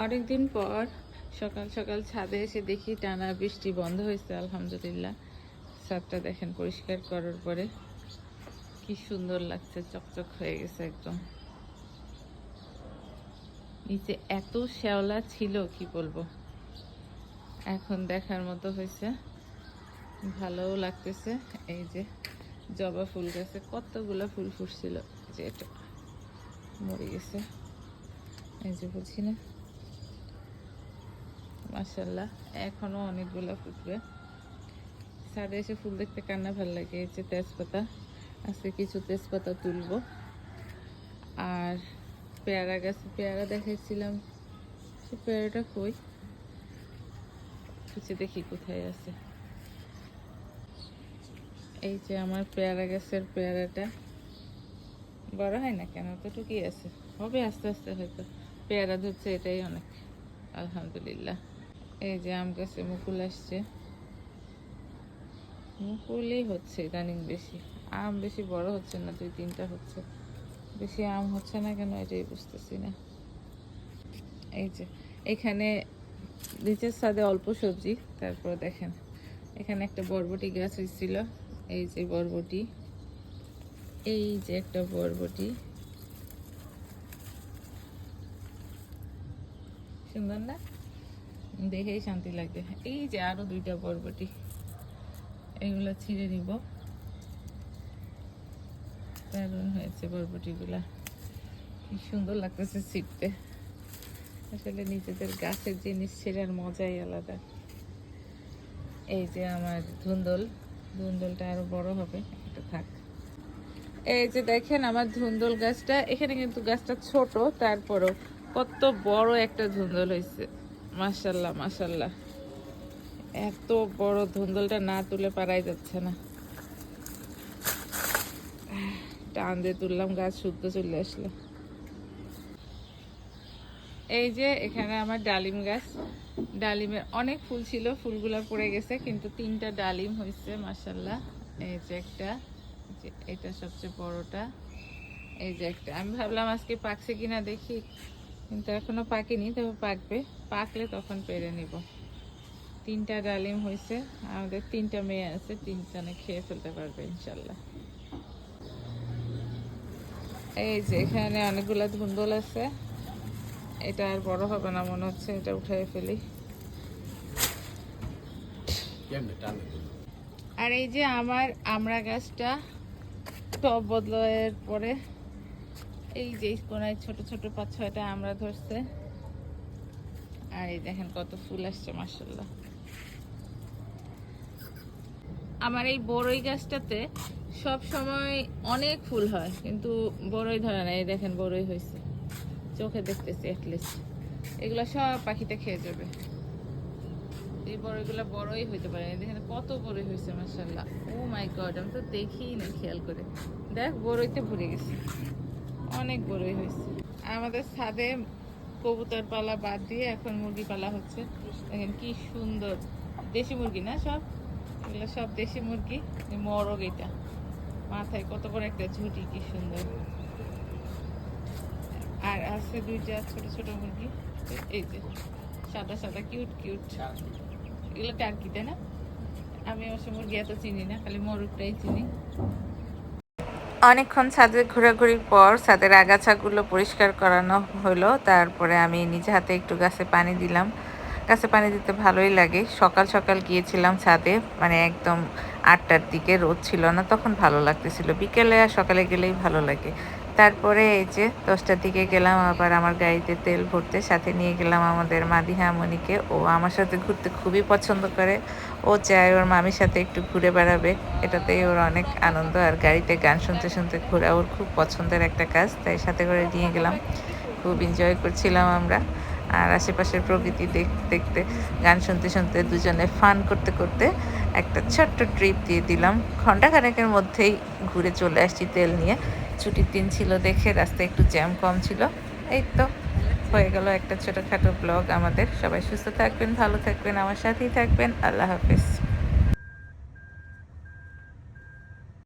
অনেকদিন পর সকাল সকাল ছাদে এসে দেখি টানা বৃষ্টি বন্ধ হয়েছে আলহামদুলিল্লাহ। ছাদটা দেখেন পরিষ্কার করার পরে কি সুন্দর লাগছে, চকচক হয়ে গেছে একদম। নিচে এত শ্যাওলা ছিল কি বলবো, এখন দেখার মতো হয়েছে, ভালোও লাগতেছে। এই যে জবা ফুল গাছে কতগুলো ফুল ফুটছিল, যে এটা মরে গেছে, এই যে বলছি না, মাশাআল্লাহ এখনো অনেকগুলো ফুটবে। ছাদে এসে ফুল দেখতে কান্না ভালো লাগে। এই যে তেজপাতা, আজকে কিছু তেজপাতা তুলবো। আর পেয়ারা গাছে পেয়ারা দেখাইছিলাম, সে পেয়ারাটা কই, কিছু দেখি কোথায় আছে। এই যে আমার পেয়ারা গাছের পেয়ারাটা বড় হয় না কেন, অতটুকুই আছে, হবে আস্তে আস্তে হয়তো। পেয়ারা ধরছে, এটাই অনেক আলহামদুলিল্লাহ। এই যে আম গাছে মুকুল আসছে, মুকুলই হচ্ছে ইদানিং বেশি, আম বেশি বড় হচ্ছে না, 2-3টা হচ্ছে, বেশি আম হচ্ছে না কেন এটাই বুঝতেছি না। এই যে এখানে নিচের ছাদে অল্প সবজি, তারপরে দেখেন এখানে একটা বরবটি গাছ হয়েছিল, এই যে বরবটি, এই যে একটা বরবটি, সুন্দর না, দেখেই শান্তি লাগে। এই যে আরো 2টা বরবটি, এগুলো ছিঁড়ে নিব, দারুণ হয়েছে বরবটিগুলা, কি সুন্দর লাগতেছে ছিঁড়তে। আসলে নিজেদের গাছের জিনিস ছেড়ার মজাই আলাদা। এই যে আমার ধুন্দল, ধুন্দলটা আরো বড় হবে, এটা থাক। এই যে দেখেন আমার ধুন্দল গাছটা, এখানে কিন্তু গাছটা ছোট, তারপরও কত বড় একটা ধুন্দল হয়েছে, মাশাল্লাহ মাশাল্লাহ। এত বড় ধুন্দলটা না তুলে পারাই যাচ্ছে না, টান দিয়ে তুললাম, গাছ শুদ্ধ চলে আসলো। এই যে এখানে আমার ডালিম গাছ, ডালিমের অনেক ফুল ছিল, ফুলগুলো পড়ে গেছে, কিন্তু 3টা ডালিম হয়েছে মাশাল্লাহ। এই যে একটা, এটা সবচেয়ে বড়টা, এই যে একটা। আমি ভাবলাম আজকে পাকছে কিনা দেখি, কিন্তু এখনো পাকেনি, তবে পাকবে, পাকলে তখন পেরে নিব। 3টা ডালিম হয়েছে, আমাদের 3টা মেয়ে আছে, 3জনে খেয়ে ফেলতে পারবে ইনশাল্লাহ। এই যে এখানে অনেকগুলা ধুন্দল আছে, এটা আর বড় হবে না মনে হচ্ছে, এটা উঠাই ফেলি। আর এই যে আমার আমড়া গাছটা টব বদলের পরে, এই যে কোনায় ছোট ছোট 5-6টা আমড়া ধরছে, আর এই দেখেন কত ফুল আসছে মাশাআল্লাহ। আমার এই বড়ই গাছটাতে সব সময় অনেক ফুল হয়, কিন্তু বড়ই ধরে না। এই দেখেন বড়ই হয়েছে, চোখে দেখতেছি অ্যাটলিস্ট, এগুলো সব পাখিতে খেয়ে যাবে। এই বড়ইগুলো বড়ই হইতে পারে, দেখেন কত বড়ই হয়েছে মাশাআল্লাহ। ও মাই গড, আমি তো দেখিই না খেয়াল করে, দেখ বড়ইতে ভরে গেছে, অনেক বড়ই হয়েছে। আমাদের ছাদে কবুতর পালা বাদ দিয়ে এখন মুরগি পালা হচ্ছে, দেখেন কি সুন্দর, দেশি মুরগি না সব, এগুলো সব দেশি মুরগি। মরগ, এটা মাথায় কত বড় একটা ঝুঁটি, কি সুন্দর। আর আছে 2টা ছোট ছোট মুরগি, এই যে সাদা সাদা কিউট কিউট, এগুলো টার্কি তাই না? আমি অবশ্য মুরগি এত চিনি না, খালি মোরগটাই চিনি। অনেকক্ষণ ছাদে ঘোরাঘুরির পর ছাদের আগাছাগুলো পরিষ্কার করানো হলো, তারপরে আমি নিজে হাতে একটু গাছে পানি দিলাম। গাছে পানি দিতে ভালোই লাগে। সকাল সকাল গিয়েছিলাম ছাদে, মানে একদম 8টার দিকে, রোদ ছিল না, তখন ভালো লাগতেছিল। বিকেলে আর সকালে গেলেই ভালো লাগে। তারপরে এই যে 10টার দিকে গেলাম আবার আমার গাড়িতে তেল ভরতে, সাথে নিয়ে গেলাম আমাদের মাদিহা মনিকে। ও আমার সাথে ঘুরতে খুবই পছন্দ করে, ও চায় ওর মামির সাথে একটু ঘুরে বেড়াবে, এটাতেই ওর অনেক আনন্দ। আর গাড়িতে গান শুনতে শুনতে ঘোরা ওর খুব পছন্দের একটা কাজ, তাই সাথে করে নিয়ে গেলাম। খুব এনজয় করছিলাম আমরা, আর আশেপাশের প্রকৃতি দেখতে দেখতে, গান শুনতে শুনতে, দুজনে ফান করতে করতে একটা ছোট্ট ট্রিপ দিয়ে দিলাম। ঘন্টাখানেকের মধ্যেই ঘুরে চলে আসছি তেল নিয়ে। ছুটির দিন ছিল দেখে রাস্তায় একটু জ্যাম কম ছিল। এই তো হয়ে গেল একটা ছোটোখাটো ব্লগ আমাদের। সবাই সুস্থ থাকবেন, ভালো থাকবেন, আমার সাথেই থাকবেন। আল্লাহ হাফেজ।